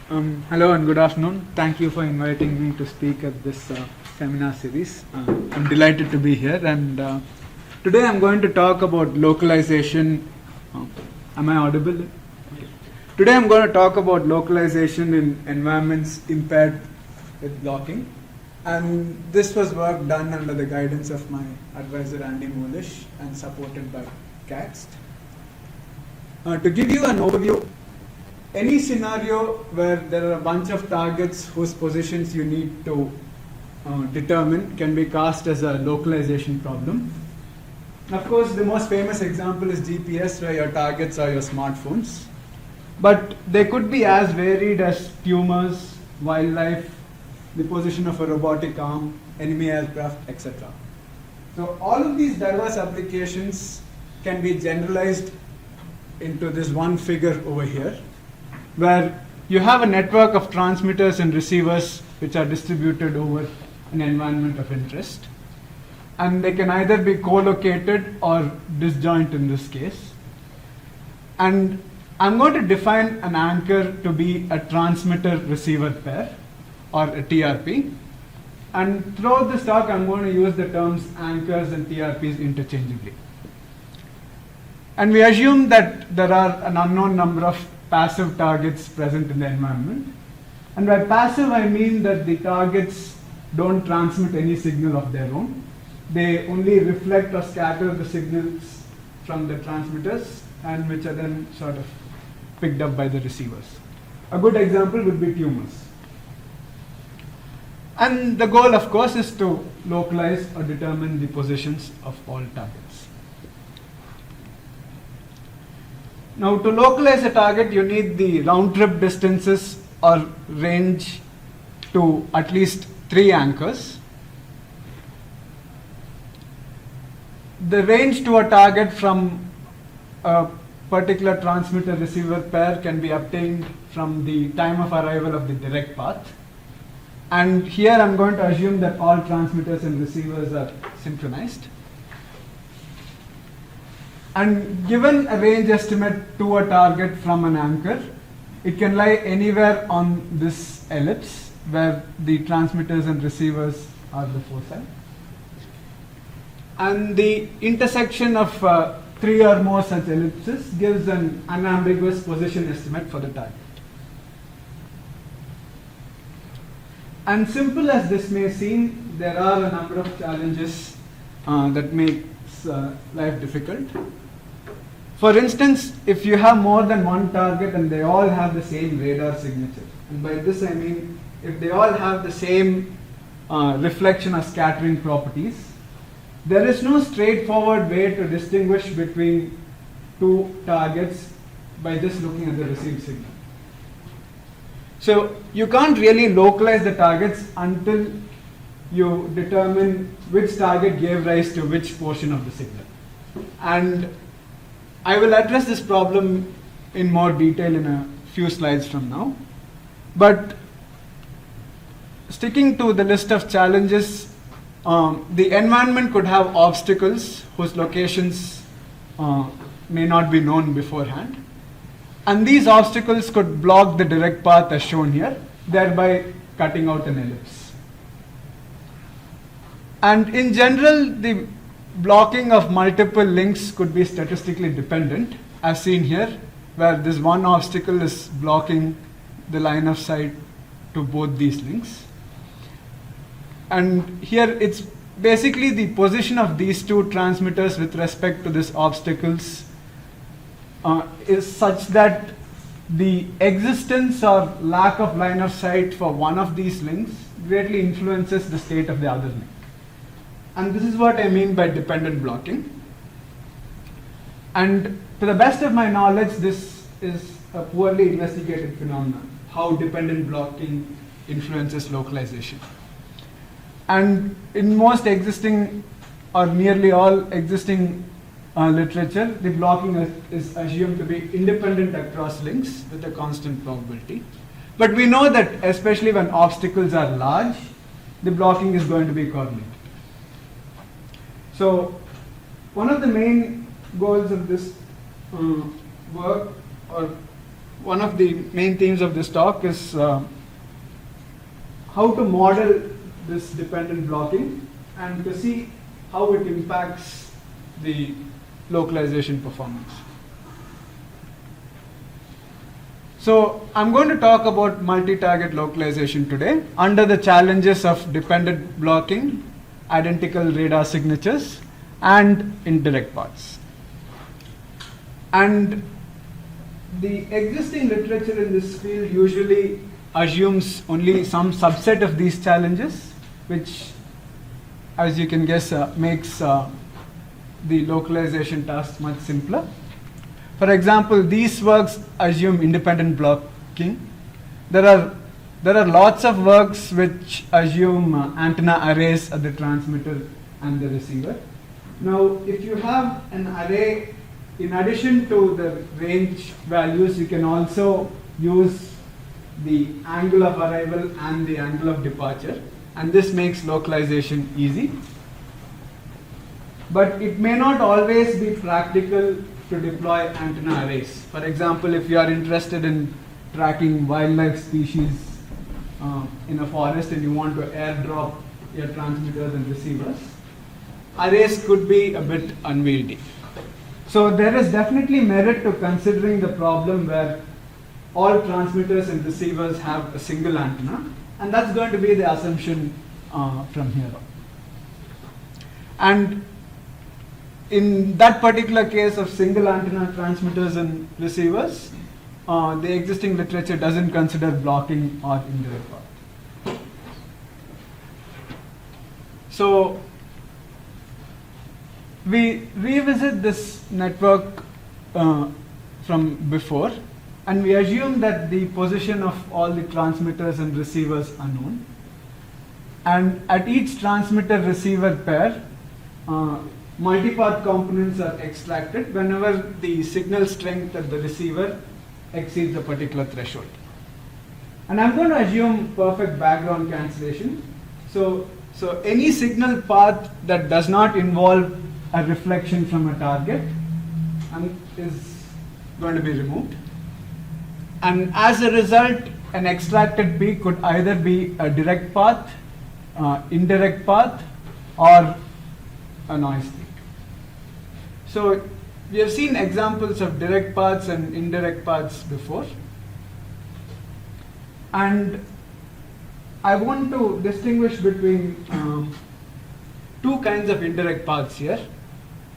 Hello and good afternoon. Thank you for inviting me to speak at this seminar series. I'm delighted to be here, and today I'm going to talk about localization. Am I audible? Okay. Today I'm going to talk about localization in environments impaired with blocking, and this was work done under the guidance of my advisor Andy Molish and supported by CATST. To give you an overview, any scenario where there are a bunch of targets whose positions you need to determine can be cast as a localization problem. Of course, the most famous example is GPS, where your targets are your smartphones. But they could be as varied as tumors, wildlife, the position of a robotic arm, enemy aircraft, etc. So all of these diverse applications can be generalized into this one figure over here, where you have a network of transmitters and receivers which are distributed over an environment of interest. And they can either be co-located or disjoint in this case. And I'm going to define an anchor to be a transmitter-receiver pair, or a TRP. And throughout this talk, I'm going to use the terms anchors and TRPs interchangeably. And we assume that there are an unknown number of passive targets present in the environment. And by passive, I mean that the targets don't transmit any signal of their own. They only reflect or scatter the signals from the transmitters, and which are then sort of picked up by the receivers. A good example would be tumors. And the goal, of course, is to localize or determine the positions of all targets. Now, to localize a target, you need the round-trip distances or range to at least 3 anchors. The range to a target from a particular transmitter-receiver pair can be obtained from the time of arrival of the direct path. And here I'm going to assume that all transmitters and receivers are synchronized. And given a range estimate to a target from an anchor, it can lie anywhere on this ellipse where the transmitters and receivers are the foci. And the intersection of 3 or more such ellipses gives an unambiguous position estimate for the target. And simple as this may seem, there are a number of challenges that makes life difficult. For instance, if you have more than one target and they all have the same radar signature, and by this I mean if they all have the same reflection or scattering properties, there is no straightforward way to distinguish between 2 targets by just looking at the received signal. So you can't really localize the targets until you determine which target gave rise to which portion of the signal. And I will address this problem in more detail in a few slides from now. But sticking to the list of challenges, the environment could have obstacles whose locations may not be known beforehand. And these obstacles could block the direct path as shown here, thereby cutting out an ellipse. And in general, the blocking of multiple links could be statistically dependent, as seen here, where this one obstacle is blocking the line of sight to both these links. And here it's basically the position of these 2 transmitters with respect to these obstacles is such that the existence or lack of line of sight for one of these links greatly influences the state of the other link. And this is what I mean by dependent blocking. And to the best of my knowledge, this is a poorly investigated phenomenon, how dependent blocking influences localization. And in most existing, or nearly all existing literature, the blocking is assumed to be independent across links with a constant probability. But we know that especially when obstacles are large, the blocking is going to be correlated. So one of the main goals of this work, or one of the main themes of this talk is how to model this dependent blocking and to see how it impacts the localization performance. So I'm going to talk about multi-target localization today under the challenges of dependent blocking, identical radar signatures, and indirect paths. And the existing literature in this field usually assumes only some subset of these challenges, which, as you can guess, makes the localization task much simpler. For example, these works assume independent blocking. There are lots of works which assume antenna arrays at the transmitter and the receiver. Now, if you have an array, in addition to the range values, you can also use the angle of arrival and the angle of departure, and this makes localization easy. But it may not always be practical to deploy antenna arrays. For example, if you are interested in tracking wildlife species in a forest and you want to airdrop your transmitters and receivers, arrays could be a bit unwieldy. So there is definitely merit to considering the problem where all transmitters and receivers have a single antenna, and that's going to be the assumption from here on. And in that particular case of single antenna transmitters and receivers, the existing literature doesn't consider blocking or indirect path. So we revisit this network from before, and we assume that the position of all the transmitters and receivers are known. And at each transmitter-receiver pair, multipath components are extracted whenever the signal strength at the receiver exceeds a particular threshold. And I'm going to assume perfect background cancellation. So any signal path that does not involve a reflection from a target is going to be removed. And as a result, an extracted peak could either be a direct path, indirect path, or a noise peak. So we have seen examples of direct paths and indirect paths before. And I want to distinguish between two kinds of indirect paths here,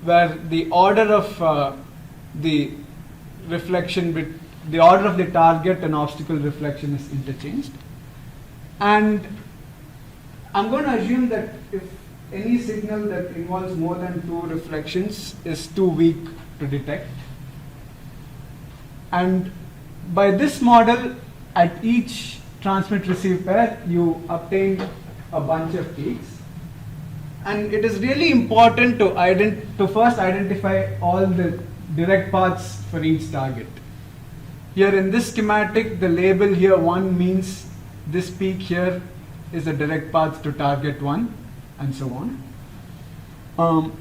where the order of the reflection, the order of the target and obstacle reflection is interchanged. And I'm going to assume that if any signal that involves more than two reflections is too weak to detect. And by this model, at each transmit-receive pair, you obtain a bunch of peaks. And it is really important to first identify all the direct paths for each target. Here in this schematic, the label here 1 means this peak here is a direct path to target 1, and so on.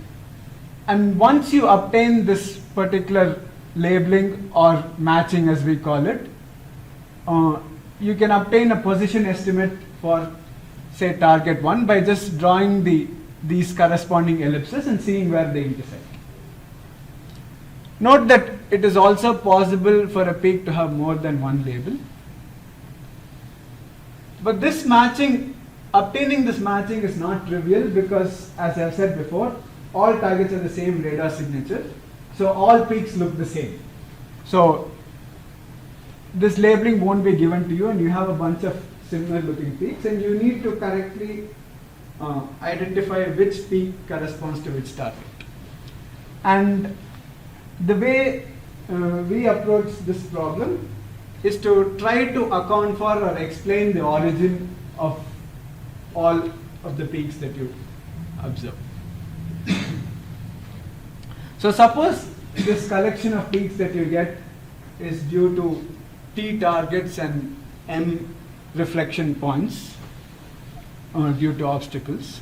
And once you obtain this particular labeling or matching, as we call it, you can obtain a position estimate for, say, target 1 by just drawing these corresponding ellipses and seeing where they intersect. Note that it is also possible for a peak to have more than one label. But this matching, obtaining this matching is not trivial because, as I've said before, all targets have the same radar signature, so all peaks look the same. So this labeling won't be given to you, and you have a bunch of similar looking peaks, and you need to correctly identify which peak corresponds to which target. And the way we approach this problem is to try to account for or explain the origin of all of the peaks that you observe. So suppose this collection of peaks that you get is due to T targets and M reflection points due to obstacles.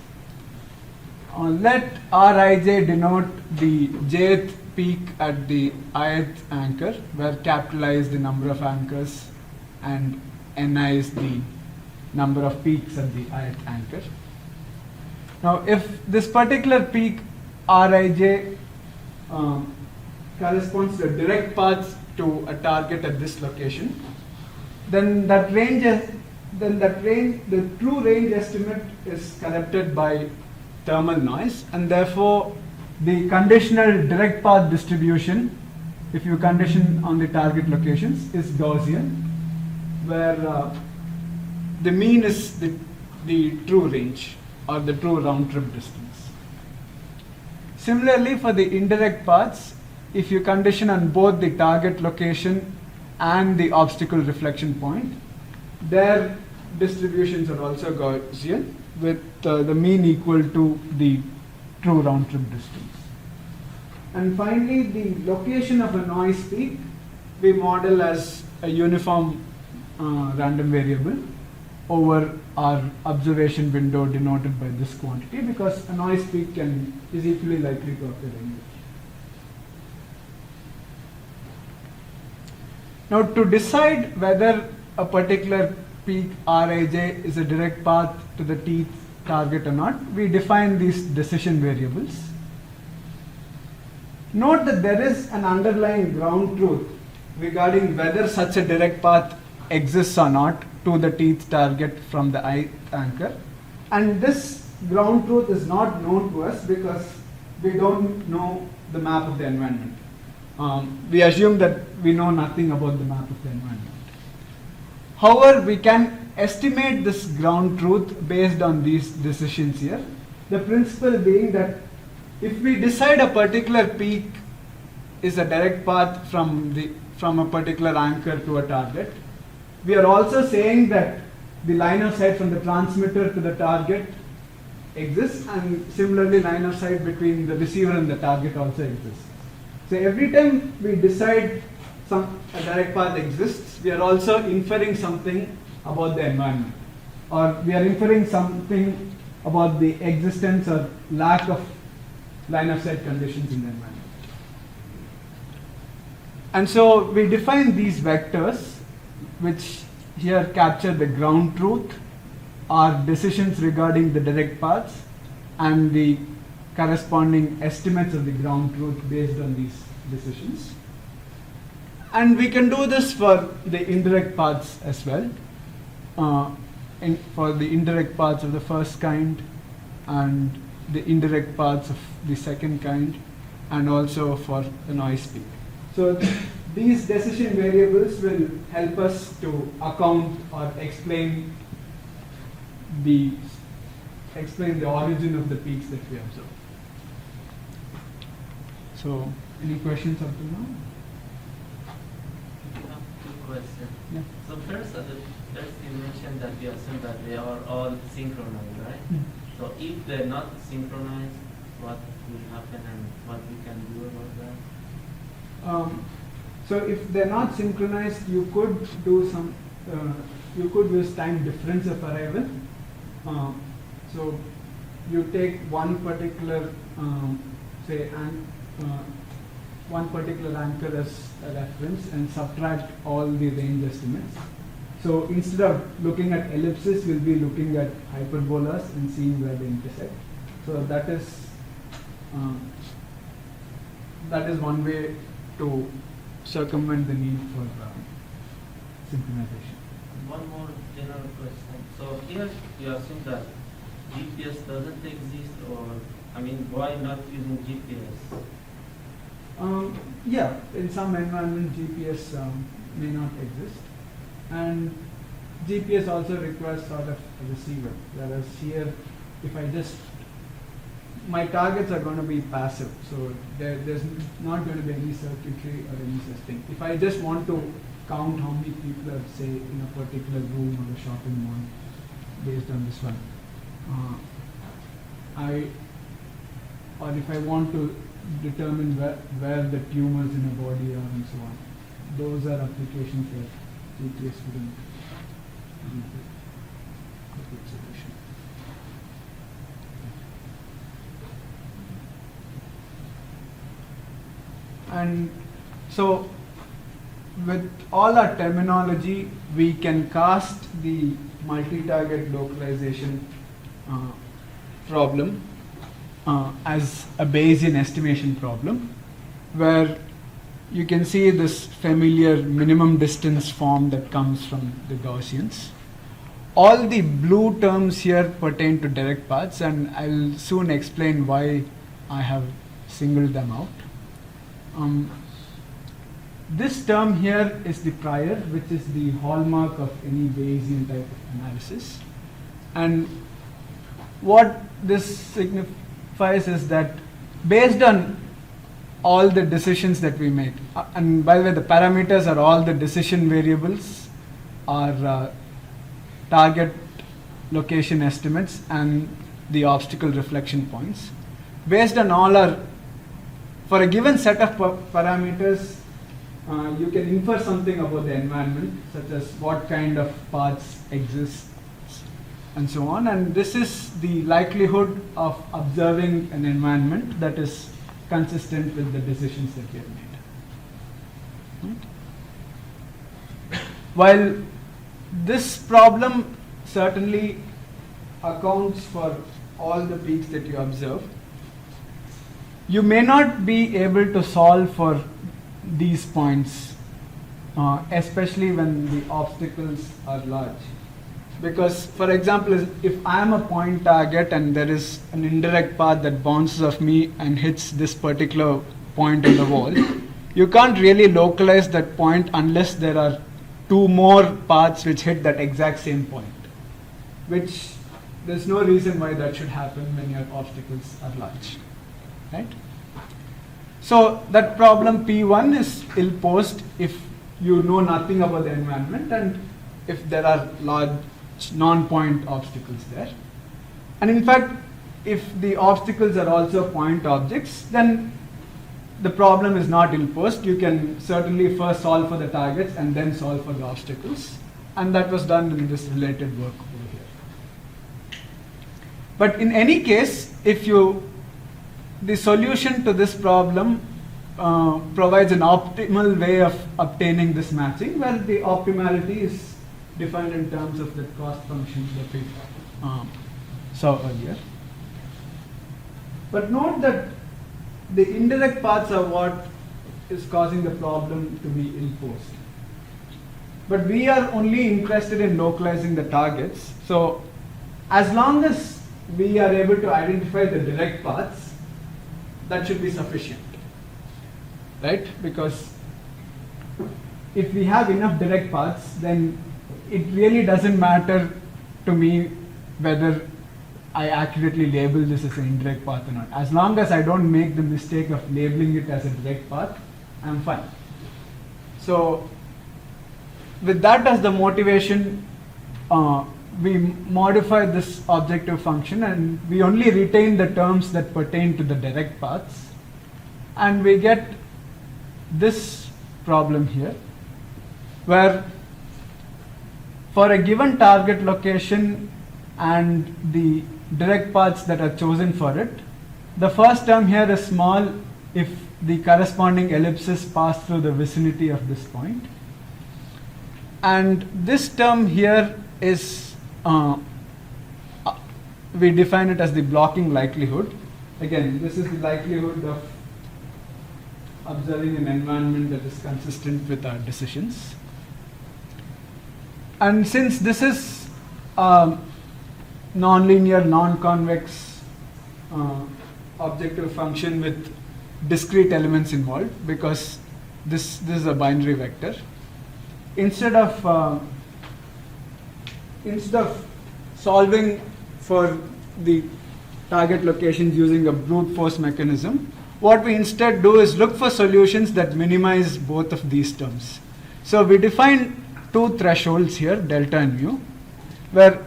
Let Rij denote the jth peak at the ith anchor, where capital I is the number of anchors and Ni is the number of peaks at the ith anchor. Now, if this particular peak Rij corresponds to a direct path to a target at this location, then that range the true range estimate is corrupted by thermal noise, and therefore the conditional direct path distribution, if you condition on the target locations, is Gaussian, where the mean is the true range or the true round trip distance. Similarly, for the indirect paths, if you condition on both the target location and the obstacle reflection point, their distributions are also Gaussian, with the mean equal to the true round trip distance. And finally, the location of a noise peak we model as a uniform random variable over our observation window denoted by this quantity, because a noise peak is equally likely to occur anywhere. Now, to decide whether a particular peak Rij is a direct path to the tth target or not, we define these decision variables. Note that there is an underlying ground truth regarding whether such a direct path exists or not to the tth target from the ith anchor, and this ground truth is not known to us because we don't know the map of the environment. We assume that we know nothing about the map of the environment. However, we can estimate this ground truth based on these decisions here. The principle being that if we decide a particular peak is a direct path from a particular anchor to a target, we are also saying that the line of sight from the transmitter to the target exists, and similarly line of sight between the receiver and the target also exists. So every time we decide a direct path exists, we are also inferring something about the environment, or we are inferring something about the existence or lack of line of sight conditions in the environment. And so we define these vectors, which here capture the ground truth, or decisions regarding the direct paths, and the corresponding estimates of the ground truth based on these decisions. And we can do this for the indirect paths as well, for the indirect paths of the first kind and the indirect paths of the second kind, and also for the noise peak. So these decision variables will help us to account or explain the origin of the peaks that we observe. So, any questions up to now? Good question. Yeah. So first you mentioned that you assume that they are all synchronized, right? So if they're not synchronized, what will happen and what we can do about that? So if they're not synchronized, you could do some. You could use time difference of arrival. So you take one particular, one particular anchor as a reference and subtract all the range estimates. So instead of looking at ellipses, we'll be looking at hyperbolas and seeing where they intersect. So that is one way to circumvent the need for synchronization. One more general question. So here you assume that GPS doesn't exist, or why not using GPS? Yeah, in some environment GPS may not exist, and GPS also requires sort of a receiver, whereas here if I just, my targets are going to be passive, so there's not going to be any circuitry or any such thing. If I just want to count how many people are, say, in a particular room or a shopping mall based on this one, or if I want to determine where the tumors in a body are and so on, those are applications where GPS wouldn't be a good solution. And so with all our terminology, we can cast the multi-target localization problem as a Bayesian estimation problem, where you can see this familiar minimum distance form that comes from the Gaussians. All the blue terms here pertain to direct paths, and I'll soon explain why I have singled them out. This term here is the prior, which is the hallmark of any Bayesian type of analysis. And what this signifies is that based on all the decisions that we make, and by the way, the parameters are all the decision variables, are target location estimates and the obstacle reflection points. Based on all our, for a given set of parameters, you can infer something about the environment, such as what kind of paths exist and so on. And this is the likelihood of observing an environment that is consistent with the decisions that we have made. Right? While this problem certainly accounts for all the peaks that you observe, you may not be able to solve for these points, especially when the obstacles are large. Because, for example, if I am a point target and there is an indirect path that bounces off me and hits this particular point in the wall, you can't really localize that point unless there are two more paths which hit that exact same point, which there's no reason why that should happen when your obstacles are large, right? So that problem P1 is ill-posed if you know nothing about the environment and if there are large non-point obstacles there. And in fact, if the obstacles are also point objects, then the problem is not ill-posed. You can certainly first solve for the targets and then solve for the obstacles. And that was done in this related work over here. But in any case, if the solution to this problem provides an optimal way of obtaining this matching, where the optimality is defined in terms of the cost function that we saw earlier. But note that the indirect paths are what is causing the problem to be ill-posed. But we are only interested in localizing the targets. So as long as we are able to identify the direct paths, that should be sufficient, right? Because if we have enough direct paths, then it really doesn't matter to me whether I accurately label this as an indirect path or not. As long as I don't make the mistake of labeling it as a direct path, I'm fine. So with that as the motivation, we modify this objective function and we only retain the terms that pertain to the direct paths, and we get this problem here, where for a given target location and the direct paths that are chosen for it, the first term here is small if the corresponding ellipses pass through the vicinity of this point. And this term here is, we define it as the blocking likelihood. Again, this is the likelihood of observing an environment that is consistent with our decisions. And since this is nonlinear, non-convex objective function with discrete elements involved, because this is a binary vector, instead of solving for the target locations using a brute force mechanism, what we instead do is look for solutions that minimize both of these terms. So we define two thresholds here, delta and mu, where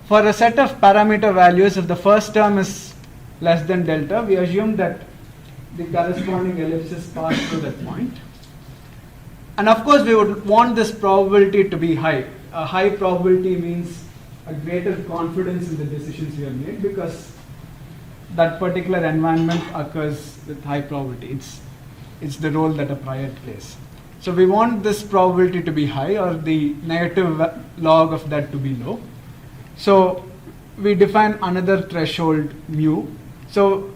for a set of parameter values, if the first term is less than delta, we assume that the corresponding ellipses pass through that point. And of course, we would want this probability to be high. A high probability means a greater confidence in the decisions we have made, because that particular environment occurs with high probability. It's it's the role that a prior plays. So we want this probability to be high or the negative log of that to be low. So we define another threshold mu. So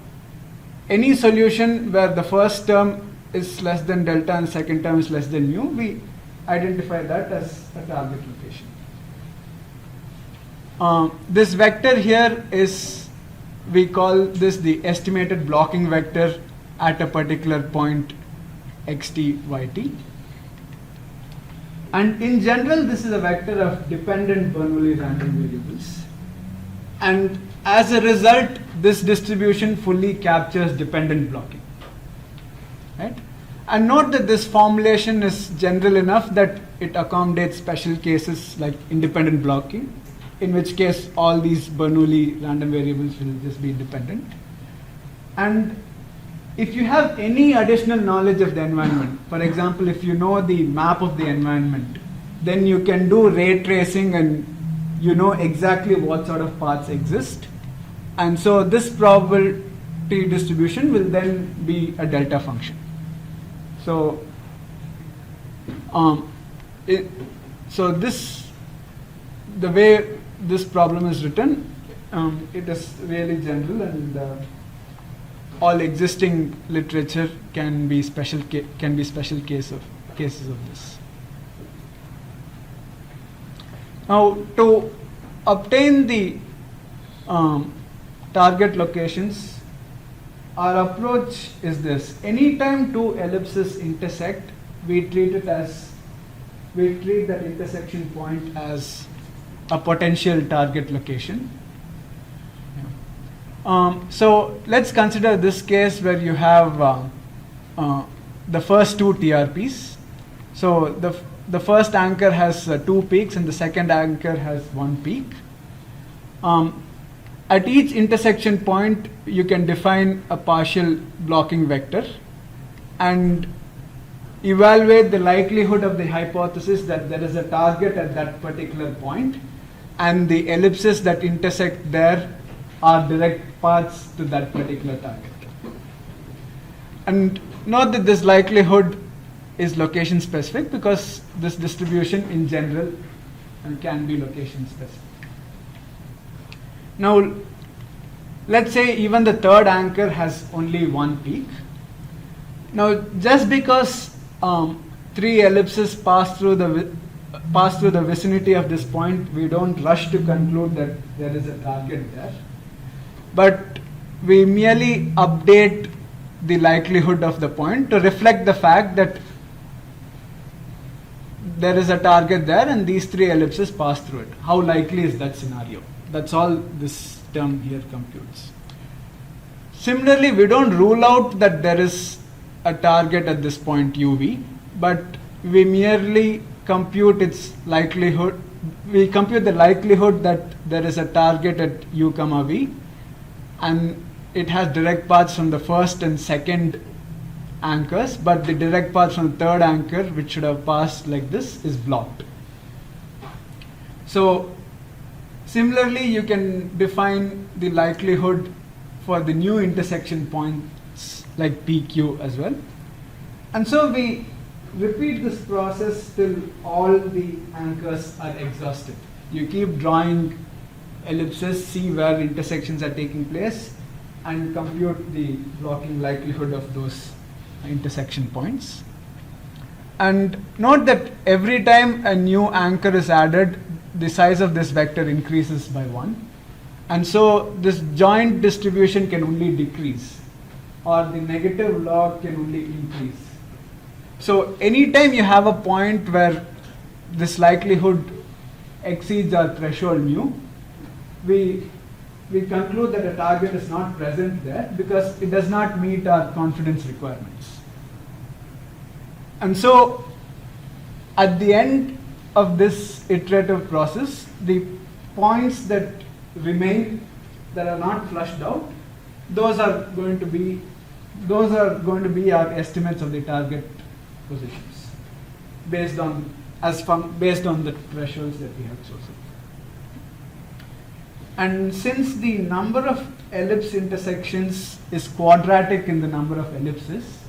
any solution where the first term is less than delta and second term is less than mu, we identify that as a target location. This vector here is, we call this the estimated blocking vector at a particular point xt, yt. And in general, this is a vector of dependent Bernoulli random variables. And as a result, this distribution fully captures dependent blocking. Right? And note that this formulation is general enough that it accommodates special cases like independent blocking, in which case all these Bernoulli random variables will just be independent. And if you have any additional knowledge of the environment, for example, if you know the map of the environment, then you can do ray tracing and you know exactly what sort of paths exist. And so this probability distribution will then be a delta function. So, the way this problem is written, it is really general, and all existing literature can be special cases of this. Now, to obtain the target locations, our approach is this: anytime two ellipses intersect, we treat that intersection point as a potential target location. So let's consider this case where you have the first two TRPs. So the first anchor has 2 peaks and the second anchor has 1 peak. At each intersection point, you can define a partial blocking vector and evaluate the likelihood of the hypothesis that there is a target at that particular point, and the ellipses that intersect there are direct paths to that particular target. And note that this likelihood is location specific because this distribution in general can be location specific. Now, let's say even the third anchor has only 1 peak. Now, just because 3 ellipses pass through the vicinity of this point, we don't rush to conclude that there is a target there. But we merely update the likelihood of the point to reflect the fact that there is a target there and these 3 ellipses pass through it. How likely is that scenario? That's all this term here computes. Similarly, we don't rule out that there is a target at this point uv, but we merely compute its likelihood. We compute the likelihood that there is a target at u comma v, and it has direct paths from the first and second anchors, but the direct path from the third anchor, which should have passed like this, is blocked. So similarly, you can define the likelihood for the new intersection points like PQ as well. And so we repeat this process till all the anchors are exhausted. You keep drawing ellipses, see where intersections are taking place, and compute the blocking likelihood of those intersection points. And note that every time a new anchor is added, the size of this vector increases by 1. And so this joint distribution can only decrease, or the negative log can only increase. So anytime you have a point where this likelihood exceeds our threshold mu, we conclude that a target is not present there because it does not meet our confidence requirements. And so at the end of this iterative process, the points that remain that are not flushed out, those are going to be our estimates of the target positions based on the thresholds that we have chosen. And since the number of ellipse intersections is quadratic in the number of ellipses,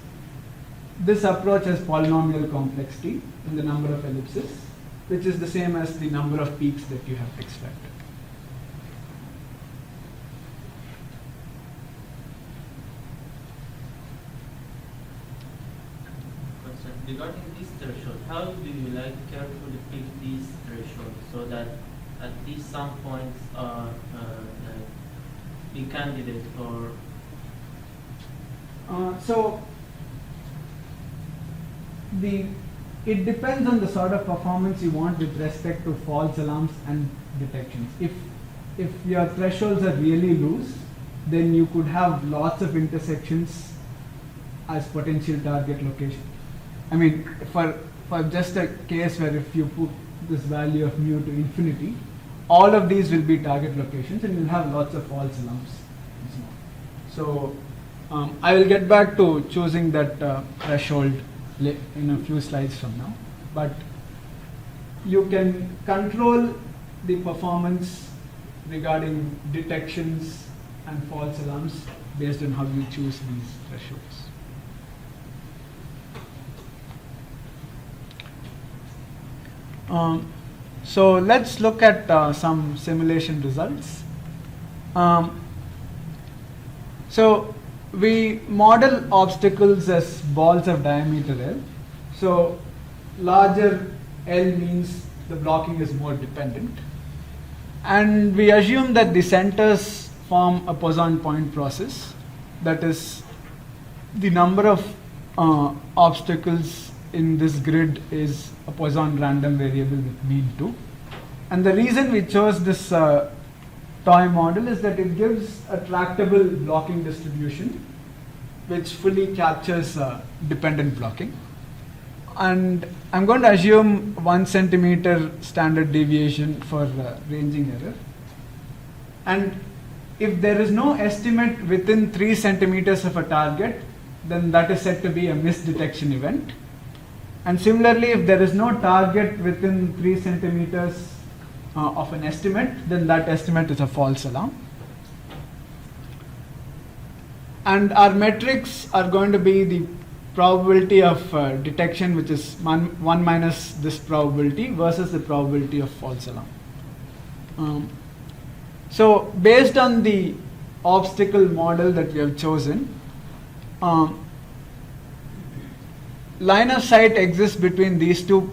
this approach has polynomial complexity in the number of ellipses, which is the same as the number of peaks that you have extracted. Regarding this threshold, how do you carefully pick these thresholds so that at least some points are the candidate for? It depends on the sort of performance you want with respect to false alarms and detections. If your thresholds are really loose, then you could have lots of intersections as potential target location. I mean, for just a case where if you put this value of mu to infinity, all of these will be target locations and you'll have lots of false alarms. So I will get back to choosing that threshold in a few slides from now. But you can control the performance regarding detections and false alarms based on how you choose these thresholds. So let's look at some simulation results. So we model obstacles as balls of diameter L. So larger L means the blocking is more dependent. And we assume that the centers form a Poisson point process. That is, the number of obstacles in this grid is a Poisson random variable with mean 2. And the reason we chose this toy model is that it gives a tractable blocking distribution which fully captures dependent blocking. And I'm going to assume 1 centimeter standard deviation for ranging error. And if there is no estimate within 3 centimeters of a target, then that is said to be a misdetection event. And similarly, if there is no target within 3 centimeters of an estimate, then that estimate is a false alarm. And our metrics are going to be the probability of detection, which is 1 minus this probability versus the probability of false alarm. So based on the obstacle model that we have chosen, line of sight exists between these two,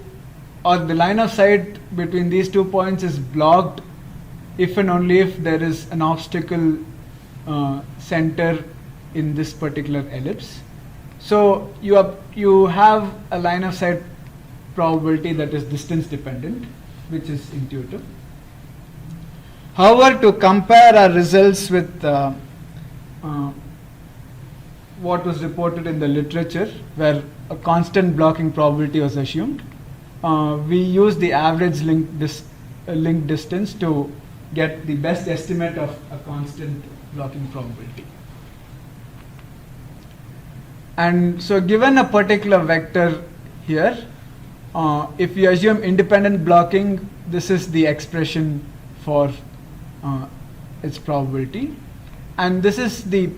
or the line of sight between these 2 points is blocked if and only if there is an obstacle center in this particular ellipse. So you have a line of sight probability that is distance dependent, which is intuitive. However, to compare our results with what was reported in the literature, where a constant blocking probability was assumed, we used the average link distance to get the best estimate of a constant blocking probability. And so given a particular vector here, if you assume independent blocking, this is the expression for its probability. And this is the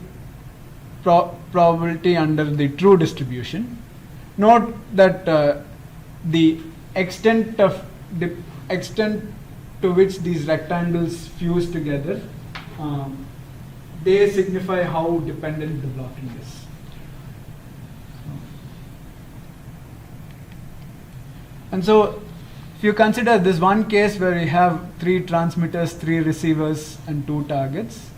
probability under the true distribution. Note that the extent to which these rectangles fuse together, they signify how dependent the blocking is. And so if you consider this one case where we have 3 transmitters, 3 receivers, and 2 targets,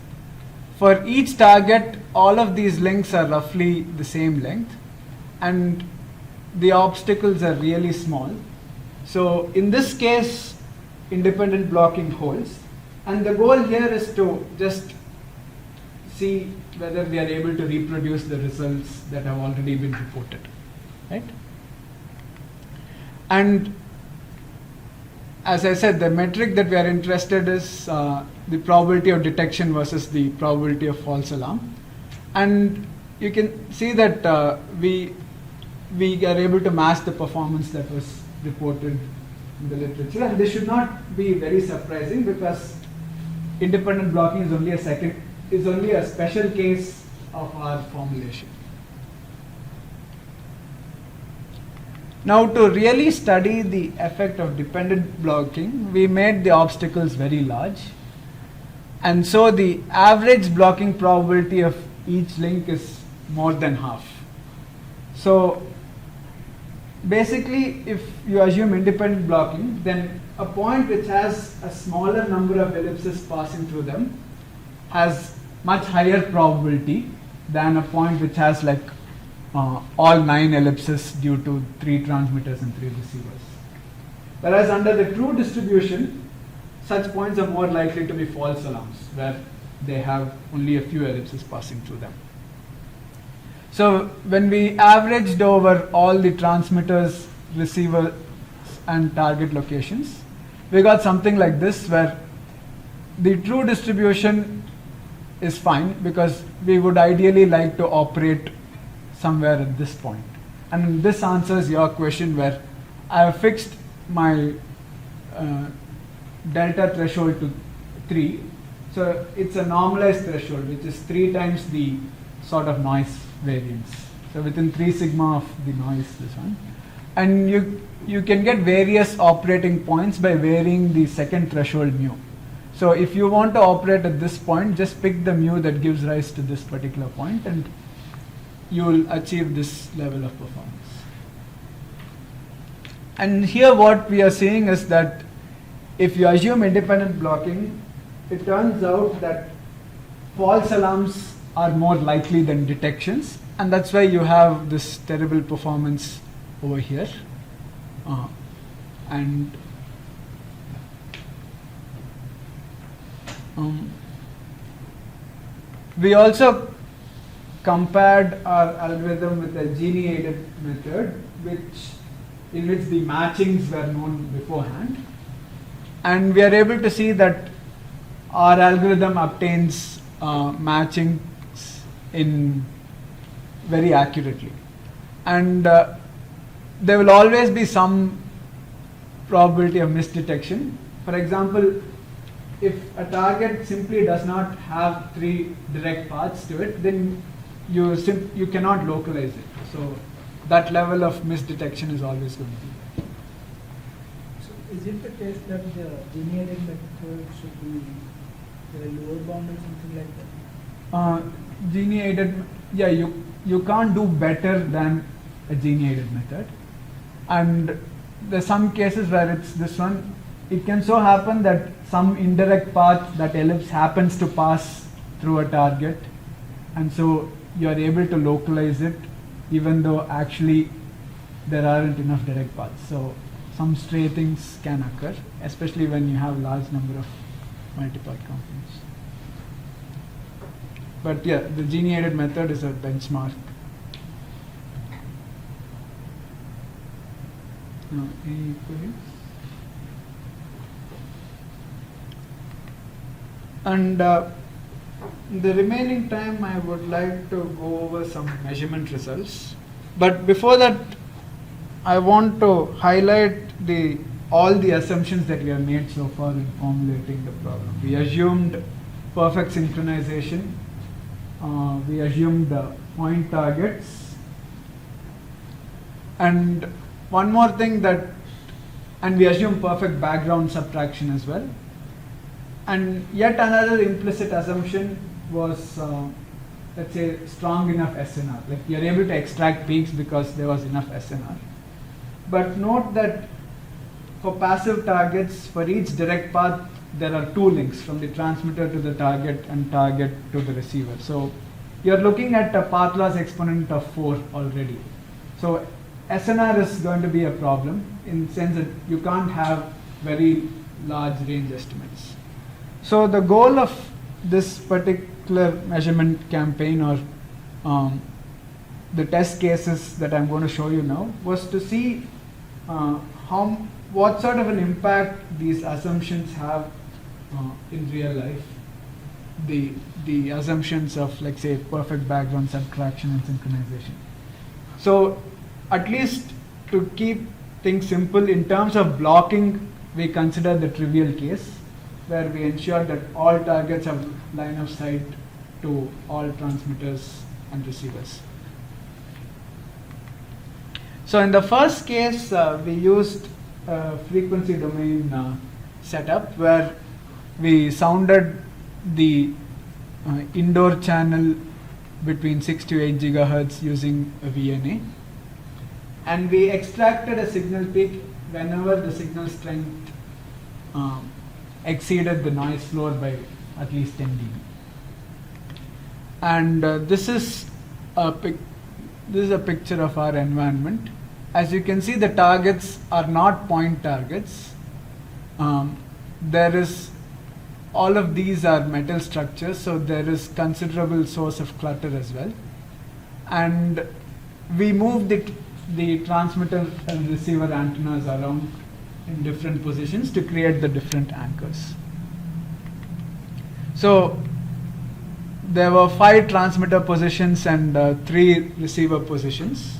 for each target, all of these links are roughly the same length, and the obstacles are really small. So in this case, independent blocking holds, and the goal here is to just see whether we are able to reproduce the results that have already been reported, right? And as I said, the metric that we are interested in is the probability of detection versus the probability of false alarm. And you can see that we are able to match the performance that was reported in the literature. And this should not be very surprising, because independent blocking is only a special case of our formulation. Now, to really study the effect of dependent blocking, we made the obstacles very large. And so the average blocking probability of each link is more than half. So basically, if you assume independent blocking, then a point which has a smaller number of ellipses passing through them has much higher probability than a point which has like all 9 ellipses due to 3 transmitters and 3 receivers. Whereas under the true distribution, such points are more likely to be false alarms, where they have only a few ellipses passing through them. So when we averaged over all the transmitters, receivers, and target locations, we got something like this, where the true distribution is fine because we would ideally like to operate somewhere at this point. And this answers your question, where I have fixed my delta threshold to 3. So it's a normalized threshold, which is 3 times the sort of noise variance. So within 3 sigma of the noise, this one. And you can get various operating points by varying the second threshold mu. So if you want to operate at this point, just pick the mu that gives rise to this particular point, and you will achieve this level of performance. And here what we are seeing is that if you assume independent blocking, it turns out that false alarms are more likely than detections, and that's why you have this terrible performance over here. We also compared our algorithm with a Genie-Aided method, in which the matchings were known beforehand, and we are able to see that our algorithm obtains matchings in very accurately, and there will always be some probability of misdetection. For example, if a target simply does not have 3 direct paths to it, then you cannot localize it. So that level of misdetection is always going to be there. So is it the case that the Genie-Aided method should be the lower bound or something like that? Genie-Aided, yeah, you can't do better than a Genie-Aided method. And there's some cases where it's this one. It can so happen that some indirect path, that ellipse happens to pass through a target, and so you are able to localize it even though actually there aren't enough direct paths. So some stray things can occur, especially when you have large number of multipath components. But yeah, the Genie-Aided method is a benchmark. Any queries? And the remaining time I would like to go over some measurement results. But before that, I want to highlight all the assumptions that we have made so far in formulating the problem. We assumed perfect synchronization. We assumed point targets. And one more thing and we assumed perfect background subtraction as well. And yet another implicit assumption was, let's say, strong enough SNR. Like you're able to extract peaks because there was enough SNR. But note that for passive targets, for each direct path, there are 2 links from the transmitter to the target and target to the receiver. So you're looking at a path loss exponent of 4 already. So SNR is going to be a problem in the sense that you can't have very large range estimates. So the goal of this particular measurement campaign, or the test cases that I'm going to show you now, was to see what sort of an impact these assumptions have in real life. The assumptions of, like, say, perfect background subtraction and synchronization. So at least to keep things simple, in terms of blocking, we consider the trivial case, where we ensure that all targets have line of sight to all transmitters and receivers. So in the first case, we used a frequency domain setup where we sounded the indoor channel between 6 to 8 gigahertz using a VNA, and we extracted a signal peak whenever the signal strength exceeded the noise floor by at least 10 dB. And this is a picture of our environment. As you can see, the targets are not point targets. There is all of these are metal structures, so there is considerable source of clutter as well. And we moved the transmitter and receiver antennas around in different positions to create the different anchors. So there were 5 transmitter positions and 3 receiver positions,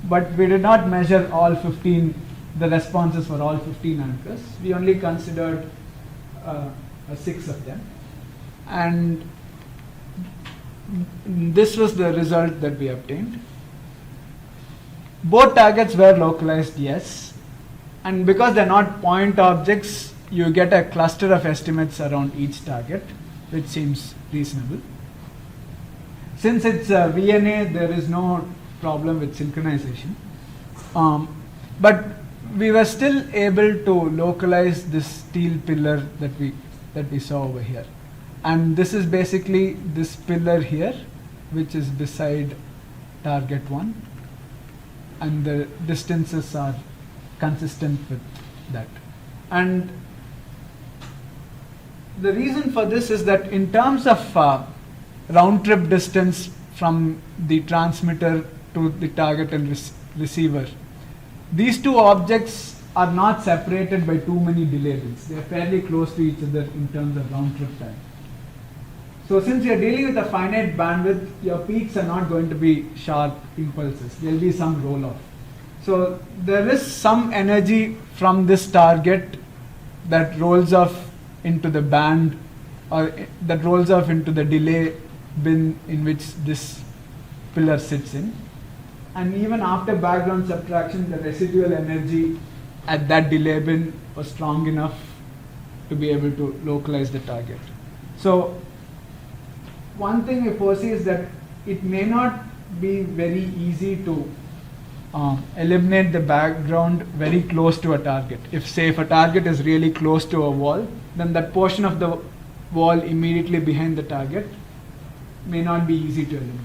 but we did not measure all 15, the responses for all 15 anchors. We only considered 6 of them, and this was the result that we obtained. Both targets were localized, yes, and because they're not point objects, you get a cluster of estimates around each target, which seems reasonable. Since it's a VNA, there is no problem with synchronization, but we were still able to localize this steel pillar that we saw over here. And this is basically this pillar here, which is beside target 1, and the distances are consistent with that. And the reason for this is that in terms of round trip distance from the transmitter to the target and receiver, these two objects are not separated by too many delay bits. They are fairly close to each other in terms of round trip time. So since you are dealing with a finite bandwidth, your peaks are not going to be sharp impulses. There will be some roll off. So there is some energy from this target that rolls off into the band, or that rolls off into the delay bin in which this pillar sits in. And even after background subtraction, the residual energy at that delay bin was strong enough to be able to localize the target. So one thing we foresee is that it may not be very easy to eliminate the background very close to a target. If a target is really close to a wall, then that portion of the wall immediately behind the target may not be easy to eliminate.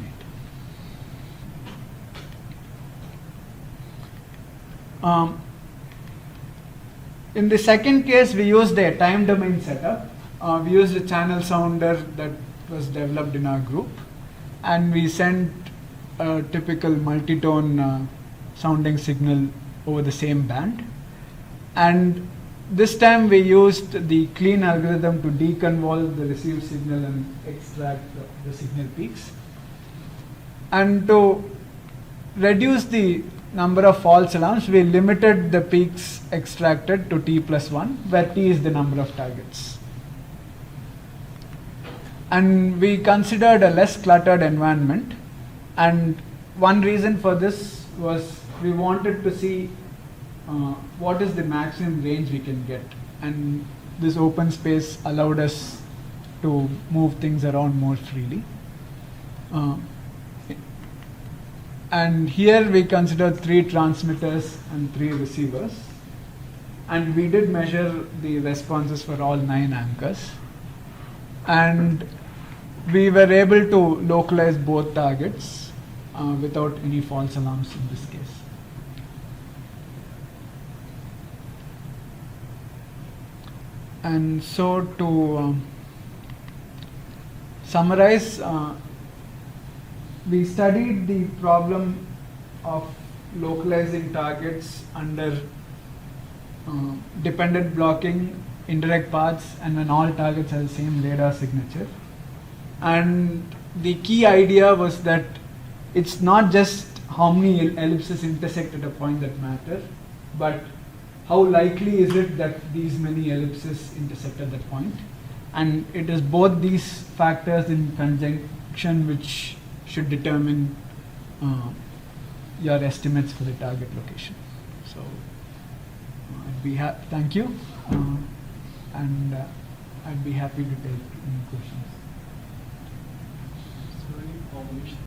In the second case, we used a time domain setup. We used a channel sounder that was developed in our group, and we sent a typical multi-tone sounding signal over the same band. And this time we used the clean algorithm to deconvolve the received signal and extract the signal peaks. And to reduce the number of false alarms, we limited the peaks extracted to t+1, where t is the number of targets. And we considered a less cluttered environment, and one reason for this was we wanted to see what is the maximum range we can get, and this open space allowed us to move things around more freely. And here we considered 3 transmitters and 3 receivers, and we did measure the responses for all 9 anchors, and we were able to localize both targets without any false alarms in this case. And so to summarize, we studied the problem of localizing targets under dependent blocking, indirect paths, and when all targets have the same radar signature. And the key idea was that it's not just how many ellipses intersect at a point that matter, but how likely is it that these many ellipses intersect at that point. And it is both these factors in conjunction which should determine your estimates for the target location. So I'd be thank you, and I'd be happy to take any questions. Sorry,